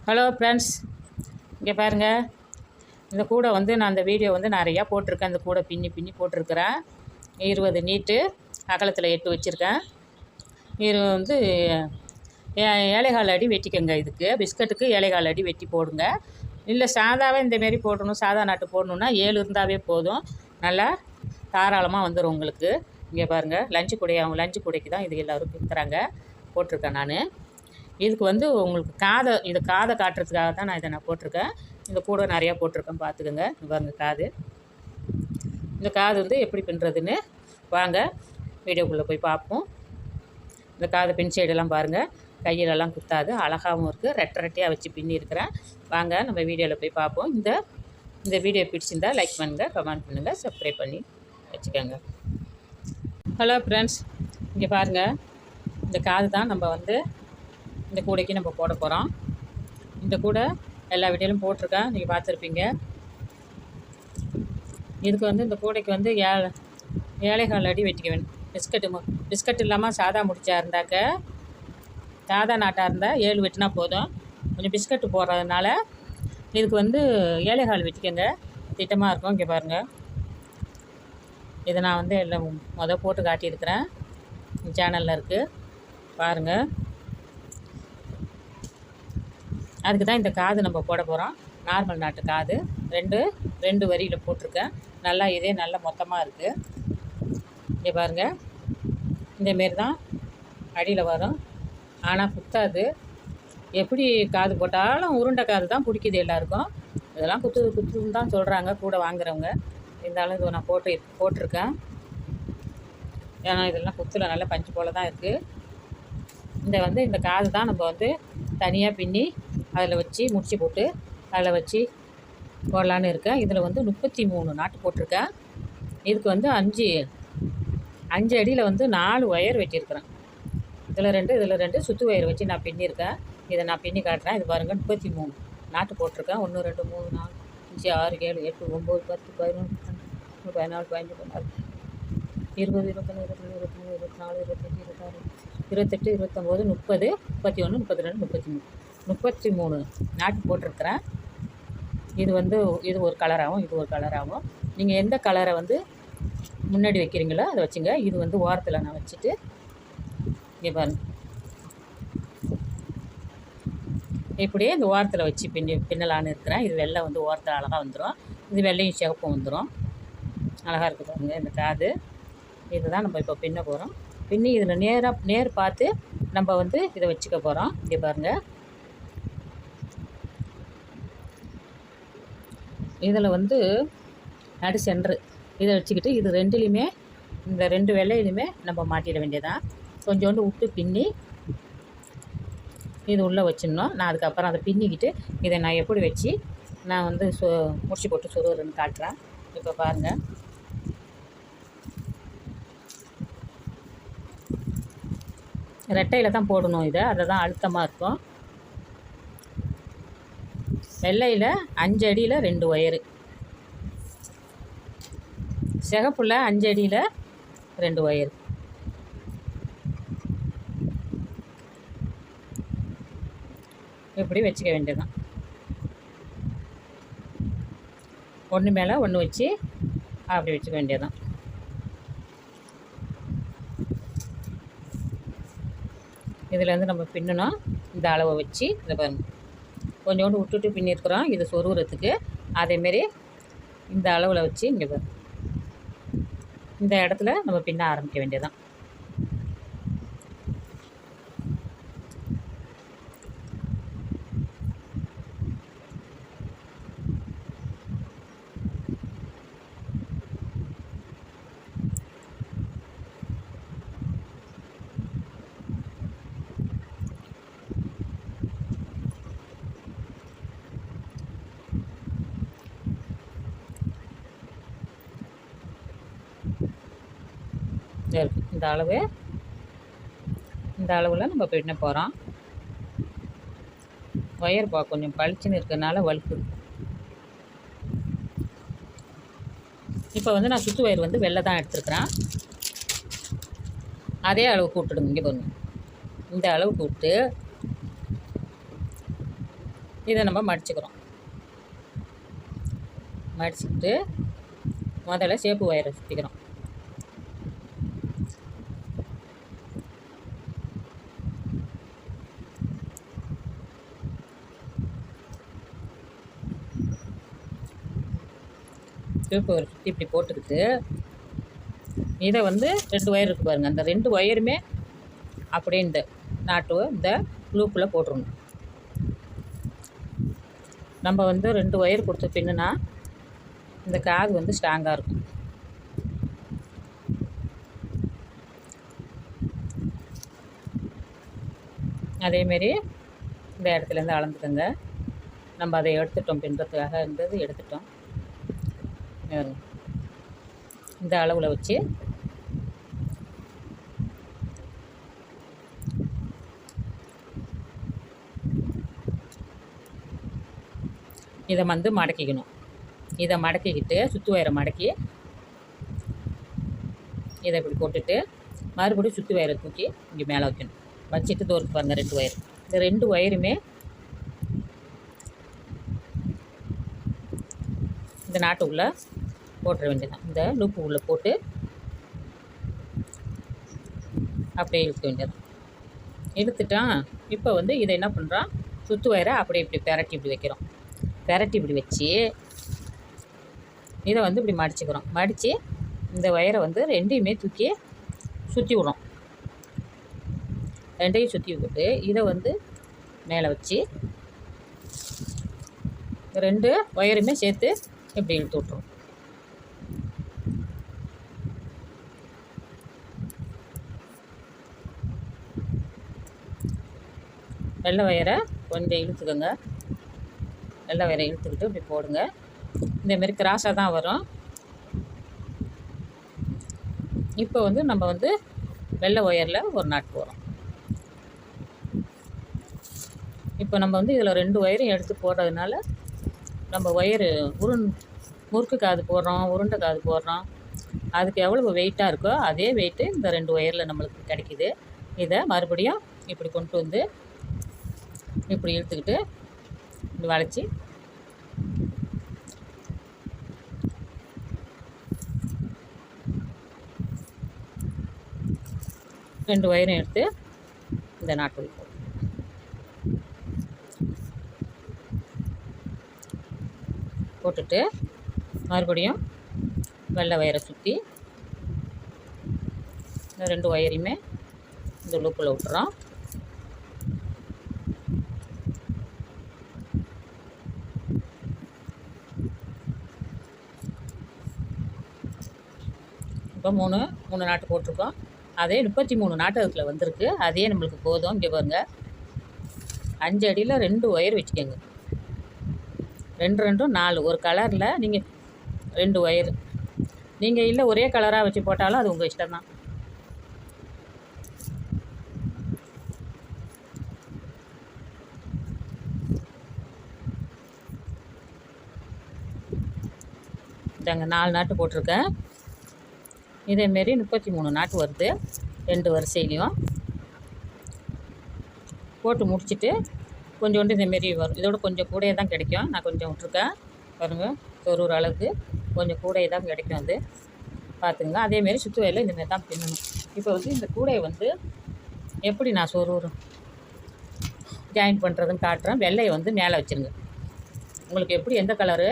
Hello friends, இங்கே பாருங்கள். இந்த கூடை வந்து நான் அந்த வீடியோ வந்து நிறையா போட்டிருக்கேன். இந்த கூடை பின்னி பின்னி போட்டிருக்கிறேன். 20 நீட்டு அகலத்தில் 8 வச்சுருக்கேன். இது வந்து 7.25 அடி வெட்டிக்கங்க. இதுக்கு பிஸ்கட்டுக்கு 7.25 அடி வெட்டி போடுங்க. இல்லை சாதாவே இந்தமாரி போடணும், சாதா நாட்டு போடணுன்னா 7 இருந்தாவே போதும். நல்லா தாராளமாக வந்துடும் உங்களுக்கு. இங்கே பாருங்கள், லஞ்சு கூடைக்கு தான் இது எல்லோரும் விற்கிறாங்க. போட்டிருக்கேன் நான். இதுக்கு வந்து உங்களுக்கு காதை காட்டுறதுக்காக தான் நான் போட்டிருக்கேன். இந்த கூடை நிறையா போட்டிருக்கேன், பார்த்துக்கோங்க. பாருங்க காது. இந்த காது வந்து எப்படி பின்னுறதுன்னு வாங்க வீடியோக்குள்ளே போய் பார்ப்போம். இந்த காது பின் சைடெல்லாம் பாருங்கள், கையிலெல்லாம் குத்தாது, அழகாகவும் இருக்குது. ரெட்டையாக வச்சு பின்னி இருக்கிறேன். வாங்க நம்ம வீடியோவில் போய் பார்ப்போம். இந்த வீடியோ பிடிச்சிருந்தால் லைக் பண்ணுங்கள், கமெண்ட் பண்ணுங்கள், சப்ஸ்கிரைப் பண்ணி வச்சுக்கோங்க. ஹலோ ஃப்ரெண்ட்ஸ், இங்கே பாருங்கள். இந்த காது தான் நம்ம வந்து இந்த கூடைக்கு நம்ம போட போகிறோம். இந்த கூடை எல்லா வீடியோலையும் போட்டிருக்கேன், நீங்கள் பார்த்துருப்பீங்க. இதுக்கு வந்து இந்த கூடைக்கு வந்து 7.25 அடி வெட்டிக்க வேணும். பிஸ்கட் இல்லாமல் சாதா முடிச்சா இருந்தாக்க, சாதா நாட்டாக இருந்தால் 7 வெட்டினா போதும். கொஞ்சம் பிஸ்கட்டு போடுறதுனால இதுக்கு வந்து 7.25 வெட்டிக்கங்க, திட்டமாக இருக்கும். இங்கே பாருங்கள், இதை நான் வந்து எல்லாம் போட்டு காட்டியிருக்கிறேன், சேனலில் இருக்குது பாருங்கள். அதுக்கு தான் இந்த காது நம்ம போட போகிறோம். நார்மல் நாட்டு காது ரெண்டு வரியில் போட்டிருக்கேன். நல்லா இதே நல்லா மொத்தமாக இருக்குது. இங்கே பாருங்கள், இந்தமாரி தான் அடியில் வரும். ஆனால் குத்தாது. எப்படி காது போட்டாலும் உருண்டை காது தான் பிடிக்குது எல்லாருக்கும். இதெல்லாம் குத்துன்னு தான் சொல்கிறாங்க கூட வாங்குறவங்க. இருந்தாலும் இது நான் போட்டிருக்கேன். ஏன்னா இதெல்லாம் குத்தில் நல்லா பஞ்சு போல் தான் இருக்குது. இந்த காது தான் நம்ம வந்து தனியாக பின்னி அதில் வச்சு முடிச்சு போட்டு அதில் வச்சு போடலான்னு இருக்கேன். இதில் வந்து 33 நாட்டு போட்டிருக்கேன். இதுக்கு வந்து 5 அடியில் வந்து 4 ஒயர் வெட்டியிருக்கிறேன். இதில் 2 சுற்று ஒயர் வச்சு நான் பின்னியிருக்கேன். இதை நான் பின்னி காட்டுறேன். இது பாருங்கள், 33 நாட்டு போட்டிருக்கேன். 1 2 3 4 5 6 7 8 9 10 11 12 14 15 16 20 21 22 23 24 25 26 28 29 30 31 32 33 நாட்டு போட்டிருக்கிறேன். இது ஒரு கலராகவும் இது ஒரு கலராகவும். நீங்கள் எந்த கலரை வந்து முன்னாடி வைக்கிறீங்களோ அதை வச்சுங்க. இது வந்து ஓரத்தில் நான் வச்சுட்டு இங்கே பாருங்க, இப்படியே இந்த ஓரத்தில் வச்சு பின்னலான்னு இருக்கிறேன். இது வெள்ளை வந்து ஓரத்தில் அழகாக வந்துடும். இது வெள்ளையும் சிவப்பும் வந்துடும். அழகாக இருக்குது பாருங்கள் இந்த காது. இதுதான் நம்ம இப்போ பின்ன போகிறோம். பின்னி இதில் நேர் பார்த்து நம்ம வந்து இதை வச்சுக்க போகிறோம். இங்கே பாருங்கள், இதில் வந்து நடு சென்ட்ரு இதை வச்சுக்கிட்டு இது ரெண்டுலேயுமே, இந்த 2 வெள்ளையிலையுமே நம்ம மாட்டிட வேண்டியதான். கொஞ்சோண்டு விட்டு பின்னி இது உள்ளே வச்சிடணும். நான் அதுக்கப்புறம் அதை பின்னிக்கிட்டு இதை நான் எப்படி வச்சு நான் வந்து முடிச்சு போட்டு சொருவுறேன்னு காட்டுறேன். இப்போ பாருங்கள், ரெட்டையில் தான் போடணும். அதை தான் அழுத்தமாக இருக்கும். வெள்ளையில் 5 அடியில் 2 ஒயரு, சிகப்புள்ள 5 அடியில் 2 ஒயரு. இப்படி வச்சுக்க வேண்டியதுதான். ஒன்று மேலே ஒன்று வச்சு அப்படி வச்சுக்க வேண்டியதுதான். இதில் நம்ம பின்னணும். இந்த அளவை வச்சு இதை பாருங்கள், கொஞ்சோண்டு விட்டுட்டு பின்னிருக்கிறோம் இது சொருகிறதுக்கு. அதேமாரி இந்த அளவில் வச்சு இங்கே பாருங்கள், இந்த இடத்துல நம்ம பின்ன ஆரம்பிக்க வேண்டியதான். இந்த அளவில் நம்ம பின்ன போகிறோம். ஒயர் கொஞ்சம் பளிச்சுன்னு இருக்கிறதுனால வழுக்குது. இப்போ வந்து நான் சுற்று ஒயர் வந்து வெள்ளை தான் எடுத்துருக்குறேன். அதே அளவுக்கு விட்டுடுங்க. இங்கே பாருங்க, இந்த அளவுக்கு விட்டு இதை நம்ம மடிச்சுக்கிறோம். மடிச்சுக்கிட்டு முதல்ல சேப்பு ஒயரை சுற்றிக்கிறோம். சேப்பு ஒயரை சுற்றி இப்படி போட்டுக்கிட்டு இதை வந்து 2 ஒயர் இருக்குது பாருங்கள், அந்த 2 ஒயருமே அப்படியே இந்த லூப்பில் போட்டுருணும். நம்ம வந்து 2 ஒயர் கொடுத்து பின்னுனா இந்த காது வந்து ஸ்ட்ராங்காக இருக்கும். அதேமாரி இந்த இடத்துலேருந்து அளந்துக்கோங்க. நம்ம அதை எடுத்துட்டோம், பின்னுறதுக்காக இருந்தது எடுத்துட்டோம். இந்த அளவில் வச்சு இதை வந்து மடக்கிக்கணும். இதை மடக்கிக்கிட்டு சுற்று வயரை மடக்கி இதை இப்படி போட்டுட்டு மறுபடியும் சுற்று வயரை தூக்கி இங்கே மேலே வைக்கணும். வச்சுட்டு தோறுக்கு பாருங்கள் 2 ஒயர். இந்த 2 ஒயருமே இந்த நாட்டு உள்ளே போட்டுற வேண்டியதான். இந்த லூப்பு உள்ளே போட்டு அப்படியே இழுக்க வேண்டியதான். இழுத்துட்டான். இப்போ வந்து இதை என்ன பண்ணுறான், சுற்று வயரை அப்படியே இப்படி பெரட்டி இப்படி வைக்கிறோம். பெரட்டி இப்படி வச்சு இதை வந்து இப்படி மடிச்சுக்கிறோம். மடித்து இந்த ஒயரை வந்து 2யுமே தூக்கி சுற்றி விடுறோம். 2யும் சுற்றி விட்டுட்டு இதை வந்து மேலே வச்சு 2 ஒயருமே சேர்த்து இப்படி இழுத்து விட்ருவோம். வெள்ளை ஒயரை கொஞ்சம் இழுத்துக்கோங்க. வெள்ளை ஒயரை இழுத்துக்கிட்டு இப்படி போடுங்க. இந்தமாரி கிராஸாக தான் வரும். இப்போ வந்து நம்ம வந்து வெள்ளை ஒயரில் ஒரு நாட் போடுறோம். இப்போ நம்ம வந்து இதில் 2 ஒயரும் எடுத்து போடுறதுனால நம்ம ஒயரு முறுக்கு காது போடுறோம், உருண்டை காது போடுறோம், அதுக்கு எவ்வளோ வெயிட்டாக இருக்கோ அதே வெயிட்டு இந்த 2 ஒயரில் நம்மளுக்கு கிடைக்கிது. இதை மறுபடியும் இப்படி கொண்டு வந்து இப்படி இழுத்துக்கிட்டு இப்படி வளைச்சி ரெண்டு ஒயரும் எடுத்து இந்த நாட்டு போட்டுட்டு மறுபடியும் வெள்ளை ஒயரை சுற்றி இந்த 2 ஒயரையுமே இந்த லூப்பில் விட்டுறோம். இப்போ 3 நாட்டு போட்டிருக்கோம். அதே 33 நாட்டு அதில் வந்திருக்கு. அதே நம்மளுக்கு போதும். இங்கே பாருங்க, 5 அடியில் 2 ஒயர் வச்சுக்கோங்க. 2 4 ஒரு கலரில் நீங்கள் 2 ஒயர். நீங்கள் இல்லை ஒரே கலராக வச்சு போட்டாலும் அது உங்கள் இஷ்டம்தான். இதாங்க 4 நாட்டு போட்டிருக்கேன். இதேமாரி 33 நாட்டு வருது 2 வரிசையிலையும். போட்டு முடிச்சுட்டு கொஞ்சோண்டு இந்தமாரி வரும். இதோட கொஞ்சம் கூடையே தான் கிடைக்கும். நான் கொஞ்சம் விட்ருக்கேன் பாருங்கள். ஒரு அளவுக்கு கொஞ்சம் கூடையே தான் கிடைக்கும். அது பார்த்துங்க. அதேமாரி சுற்று வயலில் இந்தமாரி தான் பின்னணும். இப்போ வந்து இந்த கூடையை வந்து எப்படி நான் ஜாயின் பண்ணுறதுன்னு காட்டுறேன். வெள்ளையை வந்து மேலே வச்சுருங்க. உங்களுக்கு எப்படி எந்த கலரு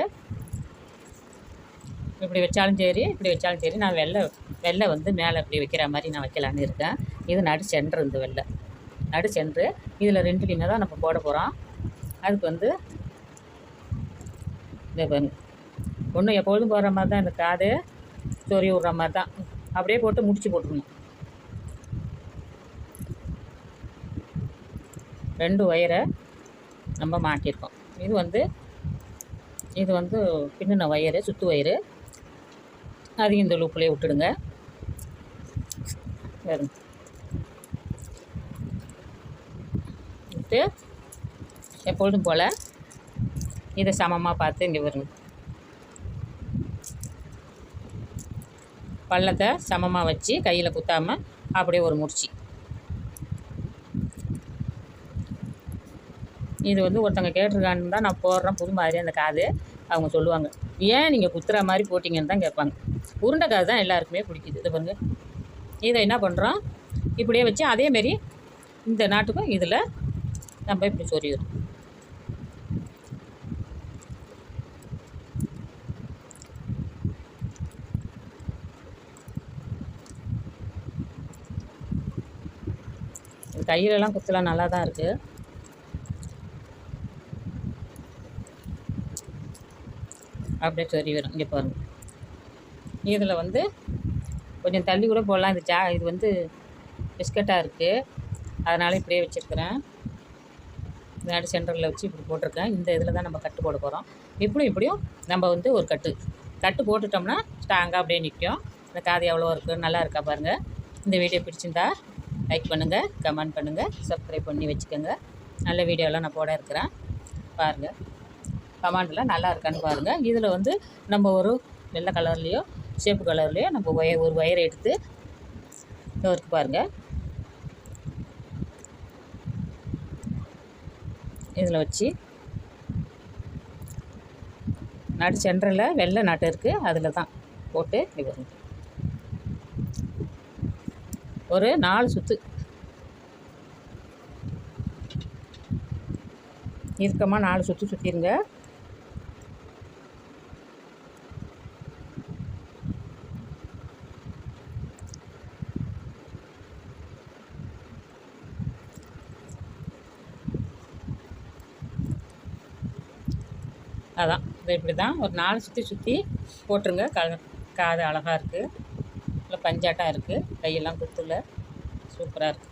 இப்படி வச்சாலும் சரி, இப்படி வச்சாலும் சரி. நான் வெள்ளை வந்து மேலே இப்படி வைக்கிற மாதிரி நான் வைக்கலான்னு இருக்கேன். இது நடு சென்ட்ரு. இந்த வெள்ளை நடு சென்ட்ரு. இதில் 2 தான் நம்ம போட போகிறோம். அதுக்கு வந்து இந்த ஒன்று எப்பொழுதும் போடுற மாதிரி தான். இந்த காது சொறி விட்ற மாதிரி தான். அப்படியே போட்டு முடிச்சு போட்டுக்கணும். 2 ஒயரை நம்ம மாட்டியிருக்கோம். இது வந்து பின்னின ஒயரு, சுற்று ஒயரு. அதையும் இந்த லூப்புலேயே விட்டுடுங்க. விட்டு எப்பொழுதும் போல் இதை சமமாக பார்த்து இங்கே வருங்க. பள்ளத்தை சமமாக வச்சு கையில் குத்தாமல் அப்படியே ஒரு முடிச்சு இது வந்து ஒருத்தவங்க கேட்டிருக்கான்னு தான் நான் போடுறேன் புது மாதிரி அந்த காது. அவங்க சொல்லுவாங்க, ஏன் நீங்கள் குத்துற மாதிரி போட்டிங்கன்னு தான் கேட்பாங்க. உருண்டை காது தான் எல்லாருக்குமே பிடிக்குது. இதை பாருங்க. இதை என்ன பண்ணுறோம், இப்படியே வச்சு அதேமாரி இந்த நாட்டுக்கும் இதில் நம்ம இப்படி சொருகிறோம். கையிலலாம் குத்தலாம் நல்லா தான் இருக்குது. அப்படியே சொறி வரும். இங்கே பாருங்கள். இதில் வந்து கொஞ்சம் தள்ளி கூட போடலாம். இது வந்து பிஸ்கட்டாக இருக்குது, அதனால் இப்படியே வச்சுருக்கிறேன். நடு சென்டரில் வச்சு இப்படி போட்டிருக்கேன். இந்த இதில் தான் நம்ம கட்டு போட போகிறோம். இப்படியும் நம்ம வந்து ஒரு கட்டு போட்டுட்டோம்னா ஸ்ட்ராங்காக அப்படியே நிற்கும். இந்த காது எவ்வளோ இருக்குது, நல்லா இருக்கா பாருங்கள். இந்த வீடியோ பிடிச்சிருந்தா லைக் பண்ணுங்கள், கமெண்ட் பண்ணுங்கள், சப்ஸ்கிரைப் பண்ணி வச்சுக்கோங்க. நல்ல வீடியோலாம் நான் போட இருக்கிறேன், பாருங்கள். கமெண்டில் நல்லா இருக்கான்னு பாருங்கள். இதில் வந்து நம்ம ஒரு வெள்ளை கலர்லேயோ சேப்பு கலர்லேயோ நம்ம ஒரு ஒயரை எடுத்து இருக்கு பாருங்கள். இதில் வச்சு நடு சென்டரில் வெள்ளை நாட்டு இருக்குது, அதில் தான் போட்டு இப்படி ஒரு 4 சுற்று இறுக்கமாக 4 சுற்று சுற்றிடுங்க. அதான் இது இப்படி தான் ஒரு 4 சுற்றி போட்டுருங்க. காது அழகாக இருக்குது, இல்லை பஞ்சாட்டாக இருக்குது, கையெல்லாம் குத்துல சூப்பராக இருக்குது.